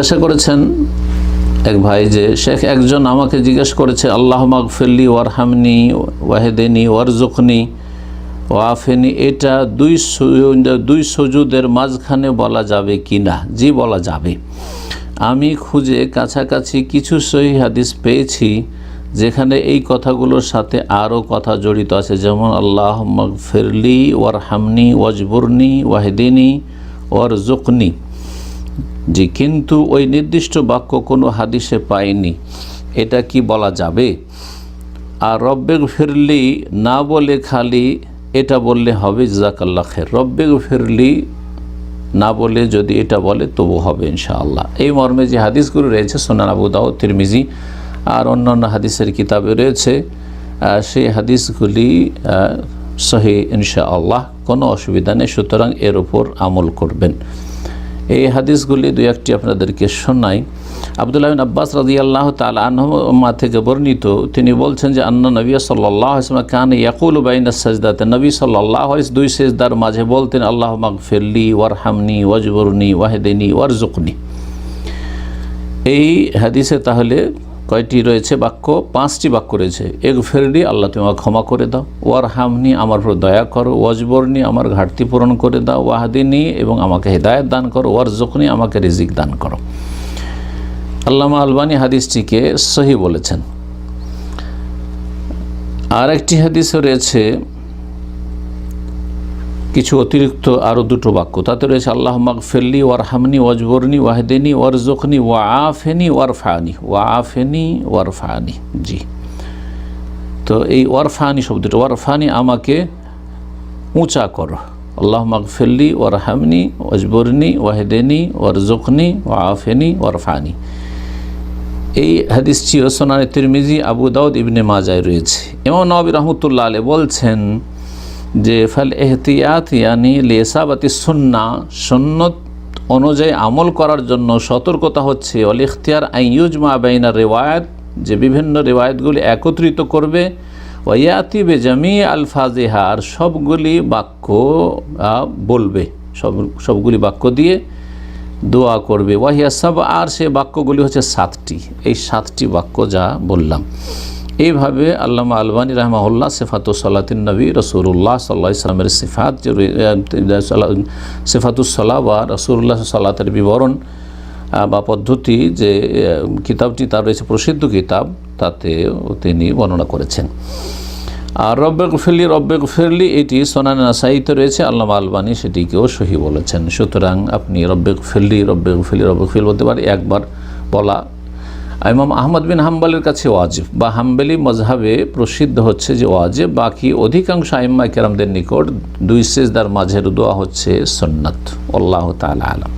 জিজ্ঞাসা করেছেন এক ভাই যে শেখ একজন আমাকে জিজ্ঞেস করেছে আল্লাহ মাগফিরলি ওয়ারহামনি ওয়াহেদিনী ওয়ারজুকনি ওয়াফেনি, এটা দুই সুজুদের মাঝখানে বলা যাবে কি না? জি, বলা যাবে। আমি খুঁজে কাছাকাছি কিছু সহিহ হাদিস পেয়েছি যেখানে এই কথাগুলোর সাথে আরও কথা জড়িত আছে, যেমন আল্লাহ মাগফিরলি ওয়ারহামনি ওয়াজবুরনি ওয়াহেদিনী ওয়ারজুকনি। জি, কিন্তু ওই নির্দিষ্ট বাক্য কোনো হাদিসে পাইনি, এটা কি বলা যাবে? আর রব্বেগ ফিরলি না বলে খালি এটা বললে হবে জাযাকাল্লাহ খের। রব্বেগ ফিরলি না বলে যদি এটা বলে তবু হবে ইনশাআল্লাহ। এই মর্মে যে হাদিসগুলো রয়েছে সুনান আবু দাউদ, তিরমিজি আর অন্যান্য হাদিসের কিতাবে রয়েছে, সেই হাদিসগুলি সহি ইনশাআল্লাহ, কোনো অসুবিধা নেই। সুতরাং এর উপর আমল করবেন। এই হাদিসগুলি দুই একটি আপনাদেরকে শোনাই। আব্দুল্লাহ বিন আব্বাস রাদিয়াল্লাহু তাআলা আনহুমা থেকে বর্ণিত, তিনি বলছেন যে আন্না নবী সাল্লাল্লাহু আলাইহি ওয়াসাল্লাম কানা ইয়াকুলু বাইনা সাজদাতে, নবী সাল্লাল্লাহু আলাইহি দুই সিজদার মাঝে বলতেন আল্লাহু মাগফিরলি ওয়ারহামনি ওয়াজবুরনি ওয়াহদিনি ওয়ারজুকনি। এই হাদিসে তাহলে কয়টি রয়েছে বাক্য? 5টি বাক্য রয়েছে। ইগফিরলি, আল্লাহ তুমি আমাকে ক্ষমা করে দাও, ওয়ারহামনি, আমার উপর দয়া করো, ওয়াজবুরনি, আমার ঘাটতি পূরণ করে দাও, ওয়াহদিনি, এবং আমাকে হেদায়েত দান করো, ওয়ারজুকনি, আমাকে রিজিক দান করো। আল্লামা আলবানী হাদিসটিকে সহি বলেছেন। আর একটি হাদিসও রয়েছে কিছু অতিরিক্ত আরও দুটো বাক্য, তাতে রয়েছে আল্লাহ মাগফিরলি ওয়ারহামনি ওয়াজবুরনি ওয়াহদিনী ওয়ারজুকনি ওয়াআফিনি ওয়ারফানি, ওয়াআফিনি ওয়ারফানি। জি, তো এই ওয়ারফানি শব্দটা, ওয়ারফানি আমাকে উঁচা করো, আল্লাহ মাগফিরলি ওয়ারহামনি ওয়াজবুরনি ওয়াহদিনী ওয়ারজুকনি ওয়াআফিনি ওয়ারফানি। এই হাদিসটিও সুনানে তিরমিজি, আবু দাউদ, ইবনে মাজায় রয়েছে। ইমাম নববী রাহমাতুল্লাহ আলাইহি বলছেন যে ফাল এহতিয়াত ইয়ানি লিসাবাতি সুন্নাহ, সুন্নত অনুযায়ী আমল করার জন্য সতর্কতা হচ্ছে ওয়াল ইখতিয়ার আইয়ুজমা বাইনা রিওয়ায়াত, যে বিভিন্ন রিওয়ায়াতগুলি একত্রিত করবে, ওয়ায়াতি বেজামি আলফাজিহা, আর সবগুলি বাক্য বলবে, সবগুলি বাক্য দিয়ে দোয়া করবে। ওয়াহিয়া সাব, আর সে বাক্যগুলি হচ্ছে 7টি। এই 7টি বাক্য যা বললাম, এইভাবে আল্লামা আলবানী রাহমাহুল্লাহ সিফাতুস সালাতিন নবী রাসূলুল্লাহ সাল্লাল্লাহু আলাইহি ওয়াসাল্লামের সিফাত, যে সিফাতুস সালাহ বা রাসূলুল্লাহ সালাতের বিবরণ বা পদ্ধতি, যে কিতাবটি তার রয়েছে প্রসিদ্ধ কিতাব, তাতে তিনি বর্ণনা করেছেন। আর রব্বেগ ফিরলি এটি সুনান নাসাইতে রয়েছে, আল্লামা আলবানী সেটিকেও সহি বলেছেন। সুতরাং আপনি রব্বেগ ফিরলি বলতে পারি একবার বলা। ইমাম আহমদ বিন হাম্বলের কাছে ওয়াজিব বা হাম্বলি মজহাবে প্রসিদ্ধ হচ্ছে যে ওয়াজিব, বাকি অধিকাংশ আইম্মা কেরামদের নিকট দুই সিজদার মাঝের দোয়া হচ্ছে সুন্নাত। আল্লাহু তাআলা আলাম।